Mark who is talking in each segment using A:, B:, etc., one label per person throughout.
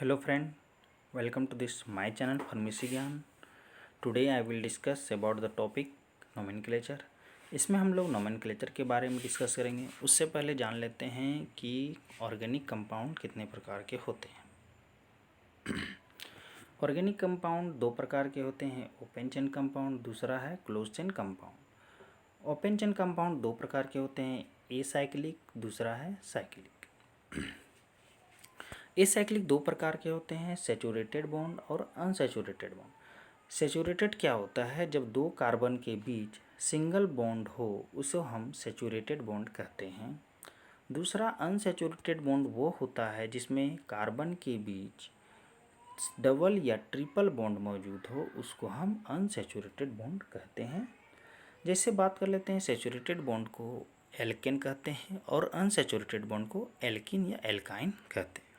A: Hello friend, welcome to this my channel Pharmacy ज्ञान। Today I will discuss about the topic nomenclature. इसमें हम लोग nomenclature के बारे में डिस्कस करेंगे। उससे पहले जान लेते हैं कि ऑर्गेनिक कंपाउंड कितने प्रकार के होते हैं। ऑर्गेनिक कंपाउंड दो प्रकार के होते हैं, ओपन चेन कंपाउंड, दूसरा है close chain compound. Open chain compound दो प्रकार के होते हैं, एसाइक्लिक, दूसरा है साइक्लिक। एसाइक्लिक दो प्रकार के होते हैं, सैचुरेटेड बॉन्ड और अनसैचुरेटेड बॉन्ड। सैचुरेटेड क्या होता है? जब दो कार्बन के बीच सिंगल बॉन्ड हो उसे हम सैचुरेटेड बॉन्ड कहते हैं। दूसरा अनसैचुरेटेड बॉन्ड वो होता है जिसमें कार्बन के बीच डबल या ट्रिपल बॉन्ड मौजूद हो, उसको हम अनसैचुरेटेड बॉन्ड कहते हैं। जैसे बात कर लेते हैं, सैचुरेटेड बॉन्ड को एल्केन कहते हैं और अनसैचुरेटेड बॉन्ड को एल्किन या एल्काइन कहते हैं।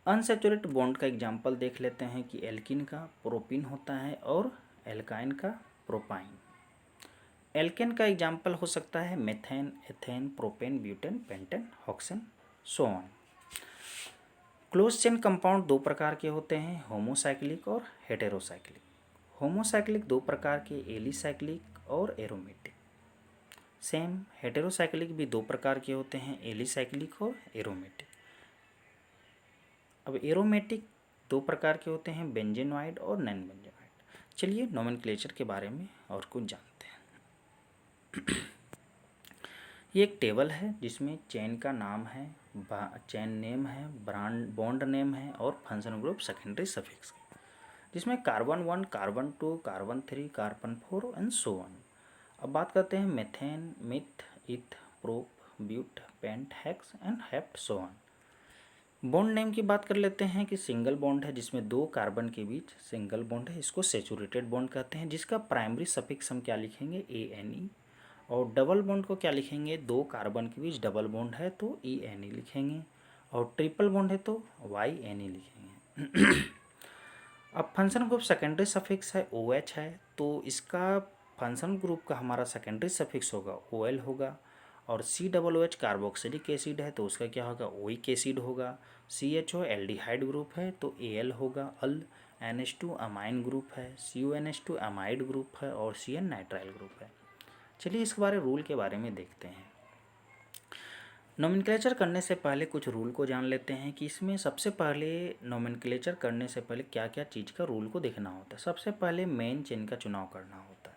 A: अनसैचुरेटेड बॉन्ड का एग्जाम्पल देख लेते हैं कि एल्किन का प्रोपिन होता है और एल्काइन का प्रोपाइन। एल्केन का एग्जाम्पल हो सकता है methane, ethane, propane, butane, pentane, hexane, so on. Close chain compound दो प्रकार के होते हैं, होमोसाइक्लिक और हेटेरोसाइक्लिक। होमोसाइक्लिक दो प्रकार के, एलिसाइक्लिक और एरोमेटिक। सेम हेटेरोसाइक्लिक भी दो प्रकार के होते हैं, एलिसाइक्लिक और एरोमेटिक। अब एरोमेटिक दो प्रकार के होते हैं, बेंजेनॉइड और नॉन बेंजेनॉइड। चलिए नोमेनक्लेचर के बारे में और कुछ जानते हैं। ये एक टेबल है जिसमें चेन का नाम है, चेन नेम है, ब्रांड बॉन्ड नेम है और फंक्शन ग्रुप सेकेंडरी सफिक्स, जिसमें carbon 1, carbon 2, carbon 3, carbon 4 and so on. अब बात करते हैं methane, meth, eth, prop, but, pent, hex and hept, so on. Bond name की बात कर लेते हैं कि सिंगल बॉन्ड है जिसमें दो कार्बन के बीच सिंगल बॉन्ड है, इसको सैचुरेटेड बॉन्ड कहते हैं, जिसका प्राइमरी सफिक्स हम क्या लिखेंगे, ANE। और डबल बॉन्ड को क्या लिखेंगे, दो कार्बन के बीच डबल बॉन्ड है तो ENE लिखेंगे, और ट्रिपल बॉन्ड है तो YNE लिखेंगे। अब फंक्शन ग्रुप सेकेंडरी सफिक्स है OH है, तो इसका फंक्शन ग्रुप का हमारा सेकेंडरी सफिक्स होगा OL होगा। और COOH कार्बोक्सिलिक एसिड है तो उसका क्या होगा, ओइक एसिड होगा। CHO एल्डिहाइड ग्रुप है तो AL होगा अल। NH2 अमाइन ग्रुप है, CONH2 अमाइड ग्रुप है और CN नाइट्राइल ग्रुप है। चलिए इस बारे रूल के बारे में देखते हैं। नोमेनक्लेचर करने से पहले कुछ रूल को जान लेते हैं कि इसमें सबसे पहले नोमेनक्लेचर करने से पहले क्या क्या चीज़ का रूल को देखना होता है। सबसे पहले मेन चेन का चुनाव करना होता है।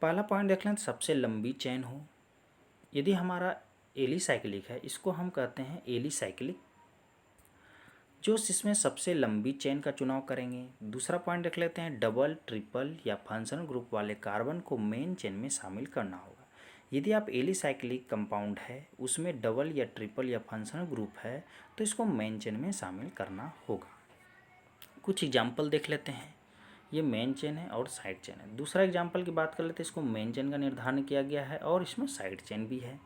A: पहला पॉइंट देख लें, सबसे लंबी चेन हो। यदि हमारा एलिसाइक्लिक है, इसको हम कहते हैं एलिसाइक्लिक, जो इसमें सबसे लंबी चेन का चुनाव करेंगे। दूसरा पॉइंट देख लेते हैं, डबल, ट्रिपल या फंक्शनल ग्रुप वाले कार्बन को मेन चेन में शामिल करना होगा। यदि आप एलिसाइक्लिक कंपाउंड है उसमें डबल या ट्रिपल या फंक्शनल ग्रुप है तो इसको मेन चेन में शामिल करना होगा। कुछ एग्जाम्पल देख लेते हैं। ये मेन चेन है और साइड चेन है। दूसरा एग्जाम्पल की बात कर लेते हैं, इसको मेन चेन का निर्धारण किया गया है और इसमें साइड चेन भी है।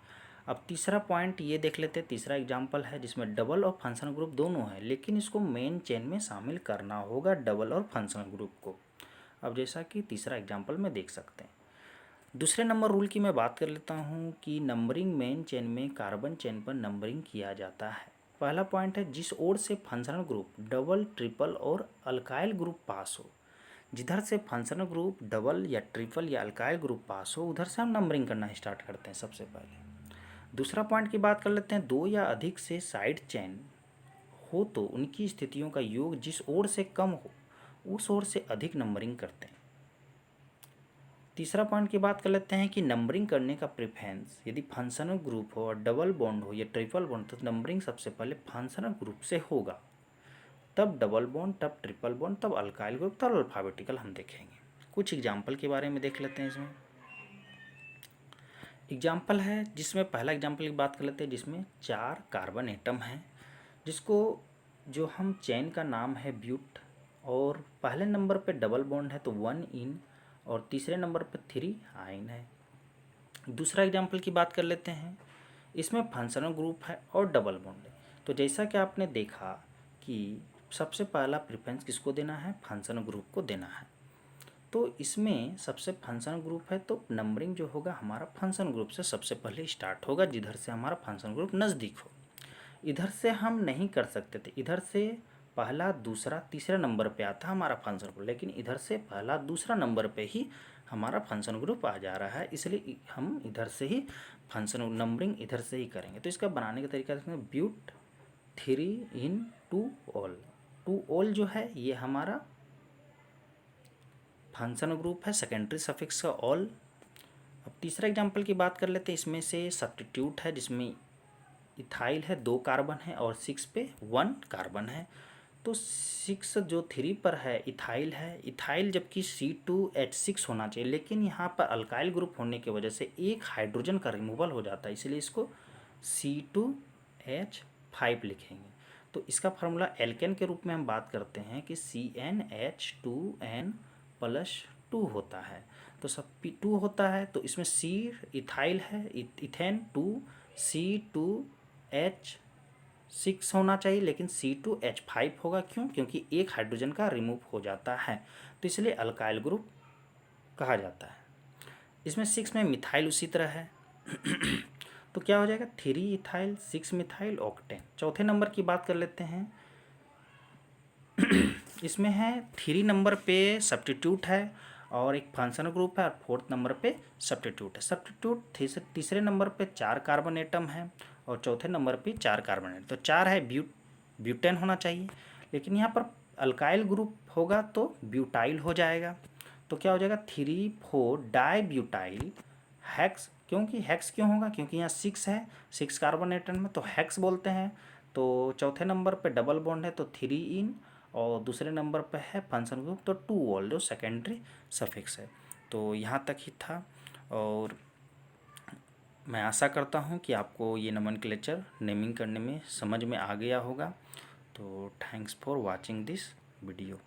A: अब तीसरा पॉइंट ये देख लेते हैं, तीसरा एग्जाम्पल है जिसमें डबल और फंक्शनल ग्रुप दोनों है, लेकिन इसको मेन चेन में शामिल करना होगा डबल और फंक्शनल ग्रुप को। अब जैसा कि तीसरा एग्जाम्पल में देख सकते हैं। दूसरे नंबर रूल की मैं बात कर लेता हूँ कि नंबरिंग मेन चेन में कार्बन चेन पर नंबरिंग किया जाता है। पहला पॉइंट है, जिस ओर से फंक्शनल ग्रुप डबल, ट्रिपल और अल्काइल ग्रुप पास हो, जिधर से फंक्शनल ग्रुप डबल या ट्रिपल या अल्काइल ग्रुप पास हो उधर से हम नंबरिंग करना स्टार्ट करते हैं सबसे पहले। दूसरा पॉइंट की बात कर लेते हैं, दो या अधिक से साइड चेन हो तो उनकी स्थितियों का योग जिस ओर से कम हो उस ओर से अधिक नंबरिंग करते हैं। तीसरा पॉइंट की बात कर लेते हैं कि नंबरिंग करने का प्रेफरेंस यदि फंक्शनल ग्रुप हो और डबल बॉन्ड हो या ट्रिपल बॉन्ड तो नंबरिंग सबसे पहले फंक्शनल ग्रुप से होगा, तब डबल बॉन्ड, तब ट्रिपल बॉन्ड, तब अल्काइल ग्रुप, तब अल्फाबेटिकल हम देखेंगे। कुछ एग्जाम्पल के बारे में देख लेते हैं। इसमें एग्जाम्पल है जिसमें पहला एग्जाम्पल की बात कर लेते हैं जिसमें 4 कार्बन एटम हैं, जिसको जो हम चेन का नाम है ब्यूट, और पहले नंबर पे डबल बॉन्ड है तो 1 इन और तीसरे नंबर पे 3 आइन है। दूसरा एग्जाम्पल की बात कर लेते हैं, इसमें फंक्शनल ग्रुप है और डबल बॉन्ड है। तो जैसा कि आपने देखा कि सबसे पहला प्रेफरेंस किसको देना है, फंक्शनल ग्रुप को देना है। तो इसमें सबसे फंक्शनल ग्रुप है तो नंबरिंग जो होगा हमारा फंक्शनल ग्रुप से सबसे पहले स्टार्ट होगा, जिधर से हमारा फंक्शनल ग्रुप नज़दीक हो। इधर से हम नहीं कर सकते थे, इधर से पहला दूसरा तीसरे नंबर पे आता हमारा फंक्शन ग्रुप, लेकिन इधर से पहला दूसरा नंबर पे ही हमारा फंक्शन ग्रुप आ जा रहा है, इसलिए हम इधर से ही फंक्शन नंबरिंग इधर से ही करेंगे। तो इसका बनाने का तरीका देखते हैं, but 3 ene two ol. Two ol जो है ये हमारा फंक्शन ग्रुप है, सेकेंडरी सफिक्स का ऑल। अब तीसरा एग्जांपल की बात कर लेते हैं, इसमें से सब्स्टिट्यूट है जिसमें इथाइल है 2 कार्बन है और 6 पे 1 कार्बन है। तो 6 जो 3 पर है इथाइल है, इथाइल जबकि C2H6 होना चाहिए, लेकिन यहाँ पर अल्काइल ग्रुप होने की वजह से एक हाइड्रोजन का रिमूवल हो जाता है, इसलिए इसको C2H5 लिखेंगे। तो इसका फार्मूला एल्केन के रूप में हम बात करते हैं कि CnH2n+2 होता है। तो सब P2 होता है, तो इसमें C इथाइल है, इथेन 2 C2H6 होना चाहिए, लेकिन C2H5 होगा। क्यों? क्योंकि एक हाइड्रोजन का रिमूव हो जाता है, तो इसलिए अल्काइल ग्रुप कहा जाता है। इसमें 6 में मिथाइल उसी तरह है तो क्या हो जाएगा, 3 इथाइल 6 मिथाइल ऑक्टेन। चौथे नंबर की बात कर लेते हैं इसमें है 3 नंबर पे सब्स्टिट्यूट है और एक फंक्शन ग्रुप है, और 4th नंबर पे सब्स्टिट्यूट है। सब्स्टिट्यूट तीसरे नंबर पे 4 कार्बन एटम है और चौथे नंबर पे 4 कार्बन एटम, तो 4 है ब्यूटेन होना चाहिए, लेकिन यहाँ पर अल्काइल ग्रुप होगा तो ब्यूटाइल हो जाएगा। तो क्या हो जाएगा, 3,4 डाई ब्यूटाइल हैक्स। क्योंकि हैक्स क्यों होगा, क्योंकि यहाँ 6 है, 6 कार्बन एटम में, तो हैक्स बोलते हैं। तो चौथे नंबर पे डबल बॉन्ड है तो 3 इन, और दूसरे नंबर पे है फंक्शन ग्रुप तो 2 ऑल जो सेकेंडरी सफिक्स है। तो यहाँ तक ही था, और मैं आशा करता हूँ कि आपको ये नोमेनक्लेचर नेमिंग करने में समझ में आ गया होगा। तो thanks for watching this video.